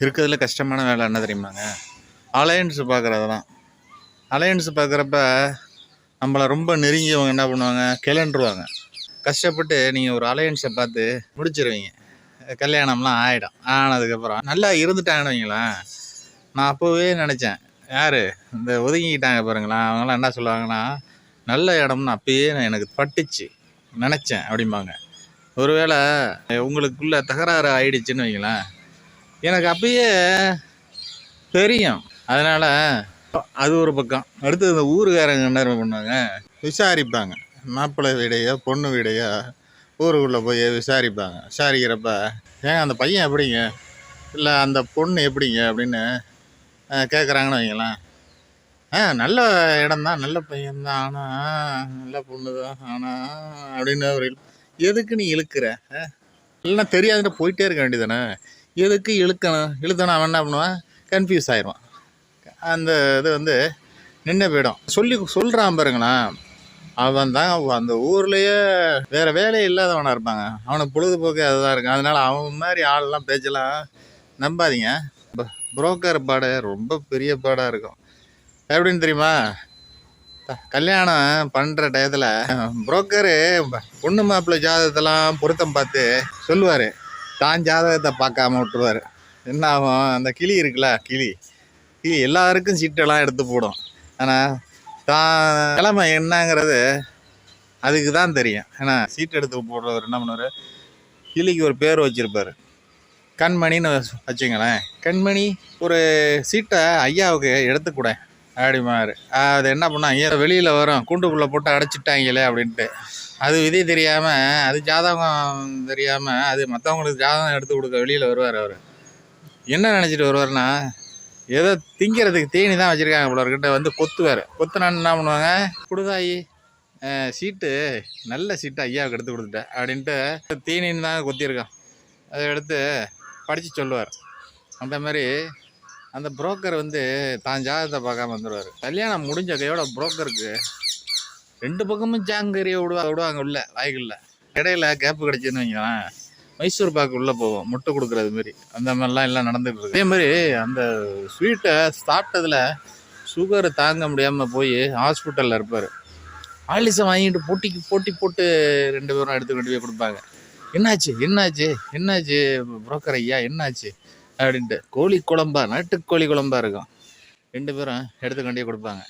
இருக்கிறதுல கஷ்டமான வேலை என்ன தெரியுமாங்க? அலையன்ஸ் பார்க்குறது தான். அலையன்ஸ் பார்க்குறப்ப நம்மளை ரொம்ப நெருங்கியவங்க என்ன பண்ணுவாங்க, கிளண்டுருவாங்க. கஷ்டப்பட்டு நீங்கள் ஒரு அலையன்ஸை பார்த்து முடிச்சிருவீங்க. கல்யாணம்லாம் ஆகிடும். ஆனதுக்கப்புறம் நல்லா இருந்துட்டாங்கன்னு வைங்களேன். நான் அப்போவே நினச்சேன், யார் இந்த ஒதுங்கிக்கிட்டாங்க பாருங்களேன், அவங்களாம் என்ன சொல்லுவாங்கன்னா, நல்ல இடம்னு அப்பயே எனக்கு பட்டுச்சு நினச்சேன் அப்படிம்பாங்க. ஒருவேளை உங்களுக்குள்ள தகராறு ஆயிடுச்சுன்னு வைங்களேன், எனக்கு அப்பயே தெரியும். அதனால் அது ஒரு பக்கம். அடுத்து இந்த ஊருக்காரங்க என்ன பண்ணுவாங்க, விசாரிப்பாங்க. மாப்பிள்ளை வீடையோ பொண்ணு வீடையோ ஊருக்குள்ளே போய் விசாரிப்பாங்க. விசாரிக்கிறப்ப, ஏங்க அந்த பையன் எப்படிங்க, இல்லை அந்த பொண்ணு எப்படிங்க அப்படின்னு கேட்குறாங்கன்னு வைங்களேன். நல்ல இடம்தான், நல்ல பையன்தான், ஆனால் நல்ல பொண்ணு தான், ஆனால் அப்படின்னு ஒரு எதுக்கு நீ இழுக்கிற? இல்லைன்னா தெரியாதுன்னு போயிட்டே இருக்க வேண்டியதானே. எதுக்கு இழுக்கணும்? இழுத்தனா அவன் என்ன பண்ணுவான், கன்ஃபியூஸ் ஆயிடுவான். அந்த இது நின்று போயிடும். சொல்கிறான் பாருங்களேன், அவன் தான் அந்த ஊர்லேயே வேறு வேலையே இல்லாதவனாக இருப்பாங்க. அவனுக்கு பொழுதுபோக்கு அதுதான் இருக்கும். அதனால் அவன் மாதிரி ஆளெல்லாம் பேச்செல்லாம் நம்பாதீங்க. புரோக்கர் பாடு ரொம்ப பெரிய பாடாக இருக்கும். எப்படின்னு தெரியுமா? கல்யாணம் பண்ணுற டயத்தில் புரோக்கரு பொண்ணு மாப்பிள்ளை ஜாதகத்தெல்லாம் பொருத்தம் பார்த்து சொல்லுவார். தான் ஜாதகத்தை பார்க்காம விட்டுருவார். என்ன ஆகும், அந்த கிளி இருக்குல்ல, கிளி எல்லாருக்கும் சீட்டெல்லாம் எடுத்து போடும். ஆனால் தான் கிழமை என்னங்கிறது அதுக்கு தான் தெரியும். ஏன்னா சீட்டு எடுத்து போடுறவர் என்ன பண்ணுவார், கிளிக்கு ஒரு பேர் வச்சுருப்பார், கண்மணின்னு வச்சுங்களேன். கண்மணி ஒரு சீட்டை ஐயாவுக்கு எடுத்துக்கூட அப்படிமாரு. அது என்ன பண்ணாங்க, வெளியில் வரும், கூண்டுக்குள்ளே போட்டு அடைச்சிட்டாங்களே அப்படின்ட்டு. அது விதி தெரியாமல், அது ஜாதகம் தெரியாமல், அது மற்றவங்களுக்கு ஜாதகம் எடுத்து கொடுக்க வெளியில் வருவார். அவர் என்ன நினச்சிட்டு வருவார்னா, ஏதோ திங்கிறதுக்கு தேனி தான் வச்சுருக்காங்க போலர்கிட்ட கொத்துவார். கொத்துனான்னு என்ன பண்ணுவாங்க, கொடுதாயி சீட்டு நல்ல சீட்டு ஐயாவுக்கு எடுத்து கொடுத்துட்டேன் அப்படின்ட்டு தீனின்னு தான் கொத்தியிருக்கான். அதை எடுத்து படித்து சொல்லுவார். அந்த மாதிரி அந்த புரோக்கர் தான் ஜாதகத்தை பார்க்காம வந்துடுவார். கல்யாணம் முடிஞ்ச கையோட புரோக்கருக்கு 2 பக்கமும் ஜாங்கரியை விடுவாங்க உள்ள வாய்க்குள்ள. இடையில கேப்பு கிடச்சின்னு வைங்களேன், மைசூர் பாக்கு உள்ளே போவோம், முட்டை கொடுக்குறது மாரி. அந்த மாதிரிலாம் எல்லாம் நடந்துகிட்டு இருக்கு. அதே மாதிரி அந்த ஸ்வீட்டை சாப்பிட்டதில் சுகர் தாங்க முடியாமல் போய் ஹாஸ்பிட்டலில் இருப்பார். ஆலிசை வாங்கிட்டு போட்டி போட்டு 2 பேரும் எடுத்து கொண்டு போய் கொடுப்பாங்க. என்னாச்சு புரோக்கர் ஐயா என்னாச்சு அப்படின்ட்டு. கோழி குழம்பா, நாட்டுக்கோழி குழம்பா இருக்கும். 2 பேரும் எடுத்து கொண்டே கொடுப்பாங்க.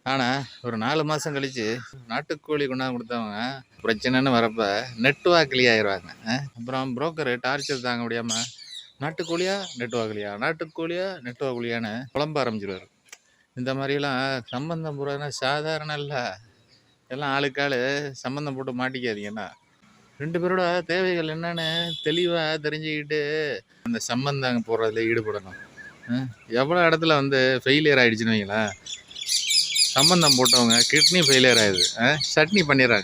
ஆனால் ஒரு 4 மாதம் கழித்து நாட்டுக்கோழி கொண்டாந்து கொடுத்தவங்க பிரச்சனைன்னு வரப்போ நெட்வாக்லி ஆயிடுவாங்க. அப்புறம் புரோக்கரு டார்ச்சர் தாங்க முடியாமல் நாட்டுக்கோழியா நெட்வாக்லியான்னு குழம்ப ஆரம்பிச்சிடுவார். இந்த மாதிரிலாம் சம்பந்தம் போடுறதுனா சாதாரண இல்லை. எல்லாம் ஆளுக்கு ஆள் சம்பந்தம் போட்டு மாட்டிக்காதீங்கன்னா. 2 பேரோட தேவைகள் என்னன்னு தெளிவாக தெரிஞ்சுக்கிட்டு அந்த சம்பந்தம் போடுறதுல ஈடுபடணும். எவ்வளோ இடத்துல ஃபெயிலியர் ஆகிடுச்சுன்னு வைங்களேன், சம்பந்தம் போட்டவங்க கிட்னி ஃபெயிலியர் ஆகிடுது, சட்னி பண்ணிடுறாங்க.